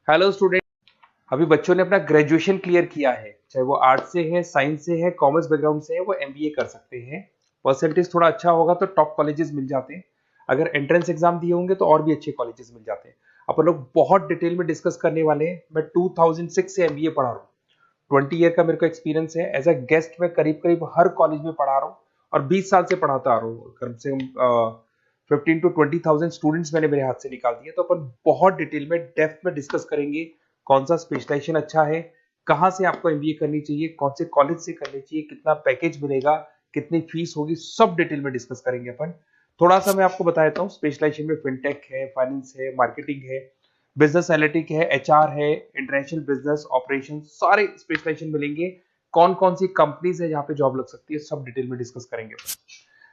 Hello student. अभी बच्चों ने अपना ग्रेजुएशन क्लियर किया है, चाहे वो आर्ट्स से है, साइंस से है, कॉमर्स बैकग्राउंड से है, वो एमबीए कर सकते हैं। परसेंटेज थोड़ा अच्छा होगा तो टॉप कॉलेजेस मिल जाते हैं। अगर एंट्रेंस एग्जाम दिए होंगे तो और भी अच्छे कॉलेजेस मिल जाते हैं। अपन लोग बहुत डिटेल में डिस्कस करने वाले हैं। मैं 2006 से एमबीए पढ़ा रहा हूँ। 20 ईयर का मेरे को एक्सपीरियंस है। एज अ गेस्ट मैं करीब करीब हर कॉलेज में पढ़ा रहा हूँ और 20 साल से पढ़ाता आ रहा हूँ। कम से कम 15 to 20 thousand स्टूडेंट्स मैंने मेरे हाथ से निकाल दिए। तो अपन बहुत डिटेल में डेप्थ में डिस्कस करेंगे कौन सा स्पेशलाइजेशन अच्छा है, कहाँ से आपको एमबीए करनी चाहिए, कौन से कॉलेज से करनी चाहिए, कितना पैकेज मिलेगा, कितनी फीस होगी, सब डिटेल में डिस्कस करेंगे अपन। थोड़ा सा मैं आपको बता देता हूँ। स्पेशलाइजेशन में फिनटेक है, फाइनेंस है, मार्केटिंग है, बिजनेस एनालिटिक है, एचआर है, इंटरनेशनल बिजनेस ऑपरेशन, सारे स्पेशलाइजेशन मिलेंगे। कौन कौन सी कंपनीज है जहाँ पे जॉब लग सकती है, सब डिटेल में डिस्कस करेंगे।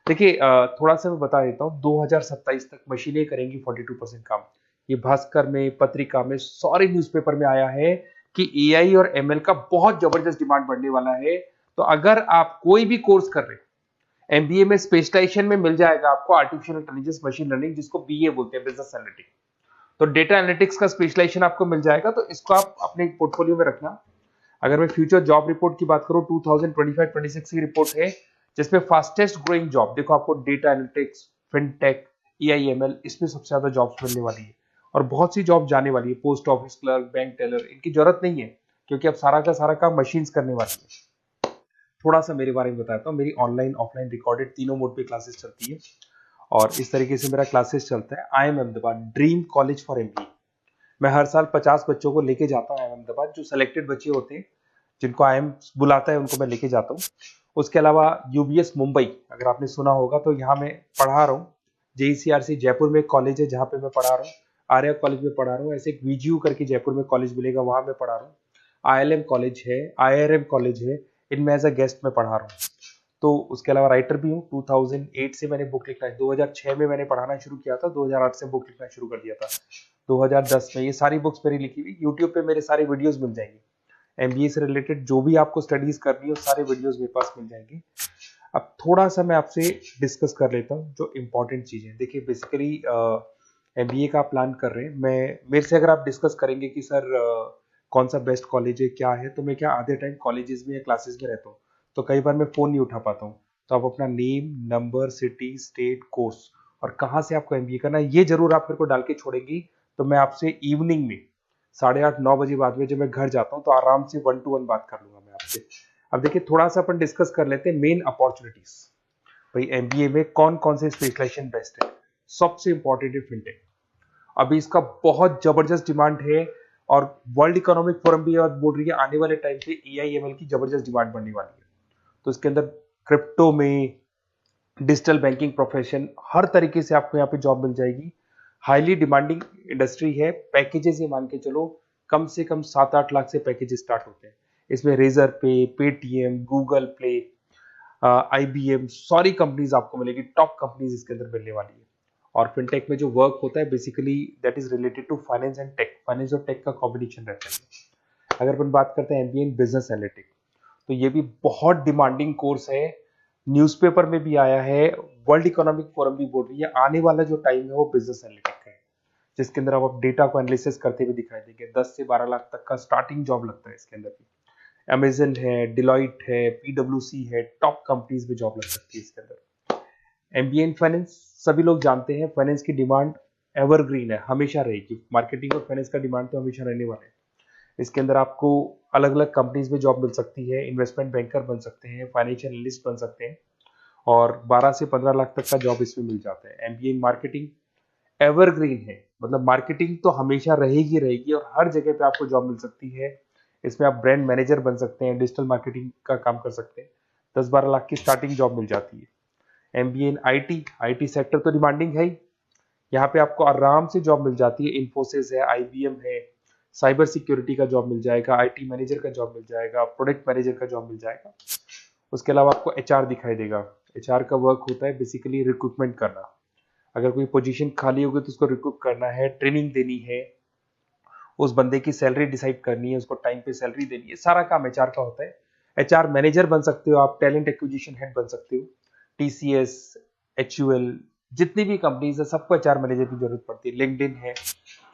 देखिए, थोड़ा सा मैं बता देता हूँ। 2027 तक मशीनें करेंगी 42% काम। ये भास्कर में, पत्रिका में, सारे न्यूज़पेपर में आया है कि एआई और एमएल का बहुत जबरदस्त डिमांड बढ़ने वाला है। तो अगर आप कोई भी कोर्स कर रहे हैं, एमबीए में स्पेशलाइजेशन में मिल जाएगा आपको आर्टिफिशियल इंटेलिजेंस, मशीन लर्निंग, जिसको बीए बोलते हैं, बिजनेस एनालिटिक्स। तो डेटा एनालिटिक्स का स्पेशलाइजेशन आपको मिल जाएगा, तो इसको आप अपने पोर्टफोलियो में रखना। अगर मैं फ्यूचर जॉब रिपोर्ट की बात करूं, 2025-26 की रिपोर्ट है, जिसमें फास्टेस्ट ग्रोइंग जॉब देखो आपको डेटा एनालिटिक्स, फिनटेक, एआईएमएल, इसमें सबसे ज्यादा जॉब्स मिलने वाली है। और बहुत सी जॉब जाने वाली है। Post office clerk, bank teller, इनकी जरूरत नहीं है, क्योंकि अब सारा का सारा काम मशीन्स करने वाली है। थोड़ा सा मेरे बारे में बताता हूँ। मेरी ऑनलाइन ऑफलाइन रिकॉर्डेड तीनों मोड पे क्लासेस चलती है और इस तरीके से मेरा क्लासेस चलता है। I am Ahmedabad dream college for MBA. मैं हर साल 50 बच्चों को लेके जाता हूँ अहमदाबाद। जो सिलेक्टेड बच्चे होते हैं, जिनको आईएम बुलाता है, उनको मैं लेके जाता हूँ। उसके अलावा यूबीएस मुंबई, अगर आपने सुना होगा, तो यहाँ मैं पढ़ा रहा हूँ। जेईसीआरसी जयपुर में एक कॉलेज है जहाँ पे मैं पढ़ा रहा हूँ। आर्या कॉलेज में पढ़ा रहा हूँ। ऐसे एक वीजीयू करके जयपुर में कॉलेज मिलेगा, वहां मैं पढ़ा रहा हूँ। आईएलएम कॉलेज है, आईआरएम कॉलेज है, इनमें एज अ गेस्ट में पढ़ा रहा हूँ। तो उसके अलावा राइटर भी हूँ। 2008 से मैंने बुक लिखना है। 2006 में मैंने पढ़ाना शुरू किया था, 2008 से बुक लिखना शुरू कर दिया था। 2010 में ये सारी बुक्स मेरी लिखी हुई यूट्यूब पे मेरे सारे वीडियोस मिल जाएंगे। एमबीए से रिलेटेड जो भी आपको स्टडीज करनी हो, सारे वीडियोस मेरे पास मिल जाएंगे। अब थोड़ा सा मैं आपसे डिस्कस कर लेता हूँ जो इंपॉर्टेंट चीजें। देखिए, बेसिकली एमबीए का आप प्लान कर रहे हैं, मैं मेरे से अगर आप डिस्कस करेंगे कि सर कौन सा बेस्ट कॉलेज है, क्या है, तो मैं क्या आधे टाइम कॉलेजेस में या क्लासेस में रहता हूँ, तो कई बार मैं फोन नहीं उठा पाता हूँ। तो आप अपना name, number, city, state, course और कहाँ से आपको एमबीए करना है, ये जरूर आप मेरे को डाल के छोड़ेंगी। तो मैं आपसे इवनिंग में 8:30-9 बजे बाद में जब मैं घर जाता हूँ, तो आराम से 1-to-1 बात कर लूंगा मैं आपसे। अब देखिए, थोड़ा सा अपन डिस्कस कर लेते हैं मेन अपॉर्चुनिटीज। भाई, एमबीए में कौन कौन से स्पेशलाइजेशन बेस्ट है। सबसे इंपॉर्टेंट है फिनटेक। अभी इसका बहुत जबरदस्त डिमांड है और वर्ल्ड इकोनॉमिक फोरम भी ये बात बोल रही है, आने वाले टाइम पे एआईएमएल की जबरदस्त डिमांड बढ़ने वाली है। तो इसके अंदर क्रिप्टो में, डिजिटल बैंकिंग प्रोफेशन, हर तरीके से आपको यहाँ पे जॉब मिल जाएगी। हाईली डिमांडिंग इंडस्ट्री है। पैकेजेस ये मान के चलो, कम से कम 7-8 लाख से पैकेजेस स्टार्ट होते हैं। इसमें रेजर पे, पेटीएम, गूगल प्ले, आईबीएम, सारी कंपनीज आपको मिलेगी। टॉप कंपनीज इसके अंदर मिलने वाली है। और फिनटेक में जो वर्क होता है, basically that is related to finance and tech. Finance और टेक का कॉम्बिनेशन रहता है। अगर अपन बात करते हैं एमबीए इन बिजनेस एनालिटिक्स, तो ये भी बहुत डिमांडिंग कोर्स है। न्यूज़पेपर में भी आया है, वर्ल्ड इकोनॉमिक फोरम भी बोल रही है आने वाला जो टाइम है वो बिजनेस एनालिटिक्स का है, जिसके अंदर आप डेटा को एनालिसिस करते हुए दिखाई देंगे। 10 से 12 लाख तक का स्टार्टिंग जॉब लगता है इसके अंदर भी। अमेजन है, डिलॉइट है, पीडब्ल्यूसी है, टॉप कंपनीज में जॉब लग सकती है इसके अंदर। एमबीए इन फाइनेंस, सभी लोग जानते हैं फाइनेंस की डिमांड एवरग्रीन है, हमेशा रहेगी। मार्केटिंग और फाइनेंस का डिमांड तो हमेशा रहने वाला है। इसके अंदर आपको अलग अलग कंपनीज में जॉब मिल सकती है। इन्वेस्टमेंट बैंकर बन सकते हैं, फाइनेंशियल एनालिस्ट बन सकते हैं और 12 से 15 लाख तक का जॉब इसमें मिल जाता है। एमबीए इन मार्केटिंग एवरग्रीन है, मतलब मार्केटिंग तो हमेशा रहेगी रहेगी और हर जगह पे आपको जॉब मिल सकती है। इसमें आप ब्रांड मैनेजर बन सकते हैं, डिजिटल मार्केटिंग का काम कर सकते हैं। 10-12 लाख की स्टार्टिंग जॉब मिल जाती है। MBA in IT, IT sector तो डिमांडिंग है ही। यहाँ पे आपको आराम से जॉब मिल जाती है। इन्फोसिस है, आईबीएम है, साइबर सिक्योरिटी का जॉब मिल जाएगा, आईटी मैनेजर का जॉब मिल जाएगा, प्रोडक्ट मैनेजर का जॉब मिल जाएगा। उसके अलावा आपको एचआर दिखाई देगा। एचआर का वर्क होता है बेसिकली रिक्रूटमेंट करना। अगर कोई पोजीशन खाली होगी तो उसको रिक्रूट करना है, ट्रेनिंग देनी है, उस बंदे की सैलरी डिसाइड करनी है, उसको टाइम पे सैलरी देनी है, सारा काम एचआर का होता है। एचआर मैनेजर बन सकते हो आप, टैलेंट एक्विजिशन हेड बन सकते हो। टीसीएस, एचयूएल, जितनी भी कंपनीज है सबको एचआर मैनेजर की जरूरत पड़ती है। लिंक्डइन है,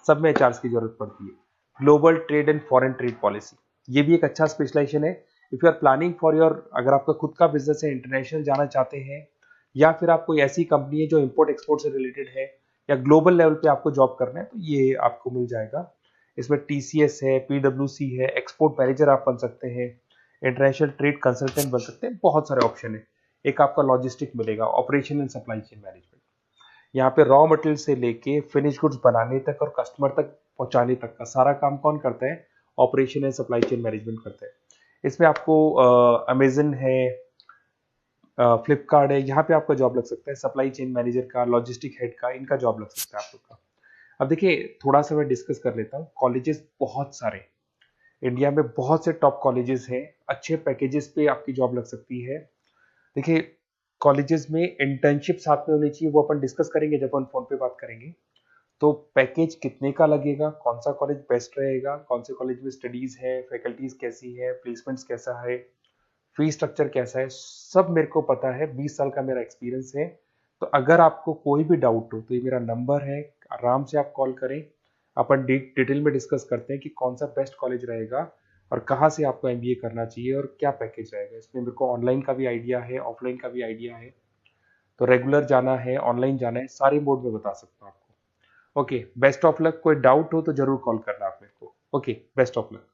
सब में एचआर की जरूरत पड़ती है। Global trade and foreign trade policy, ये भी एक अच्छा स्पेशलाइजेशन है। If you are planning for your, अगर आपका खुद का बिजनेस है, इंटरनेशनल जाना चाहते हैं, या फिर आप कोई ऐसी कंपनी है जो इंपोर्ट एक्सपोर्ट से रिलेटेड है, या ग्लोबल लेवल पे आपको जॉब करना है, तो ये आपको मिल जाएगा। इसमें टीसीएस है, पीडब्ल्यूसी है, एक्सपोर्ट मैनेजर आप बन सकते हैं, इंटरनेशनल ट्रेड कंसल्टेंट बन सकते हैं, बहुत सारे ऑप्शन है। एक आपका लॉजिस्टिक मिलेगा, operation and supply chain management. यहाँ पे रॉ मटेरियल से लेके फिनिश गुड्स बनाने तक और कस्टमर तक पहुंचाने तक का सारा काम कौन करता है? Operation and supply chain management करता है। इसमें आपको अमेजन है, फ्लिपकार्ट है, यहाँ पे आपका जॉब लग सकता है, सप्लाई चेन मैनेजर का, लॉजिस्टिक हेड का, इनका जॉब लग सकता है आप लोग का। अब देखिए, थोड़ा सा मैं डिस्कस कर लेता हूँ। कॉलेजेस बहुत सारे इंडिया में, बहुत से टॉप कॉलेजेस हैं, अच्छे पैकेजेस पे आपकी जॉब लग सकती है। देखिए, कॉलेजेस में इंटर्नशिप साथ में होनी चाहिए, वो अपन डिस्कस करेंगे जब अपन फोन पे बात करेंगे। तो पैकेज कितने का लगेगा, कौन सा कॉलेज बेस्ट रहेगा, कौन से कॉलेज में स्टडीज है, फैकल्टीज कैसी है, प्लेसमेंट्स कैसा है, फी स्ट्रक्चर कैसा है, सब मेरे को पता है, 20 साल का मेरा एक्सपीरियंस है। तो अगर आपको कोई भी डाउट हो तो ये मेरा नंबर है, आराम से आप कॉल करें। अपन डिटेल में डिस्कस करते हैं कि कौन सा बेस्ट कॉलेज रहेगा और कहाँ से आपको एमबीए करना चाहिए और क्या पैकेज रहेगा। इसमें मेरे को ऑनलाइन का भी आइडिया है, ऑफलाइन का भी आइडिया है, तो रेगुलर जाना है, ऑनलाइन जाना है, सारे मोड में बता सकता हूँ आपको। Okay, best of luck. कोई डाउट हो तो जरूर कॉल करना आप मेरे को। Okay, best of luck.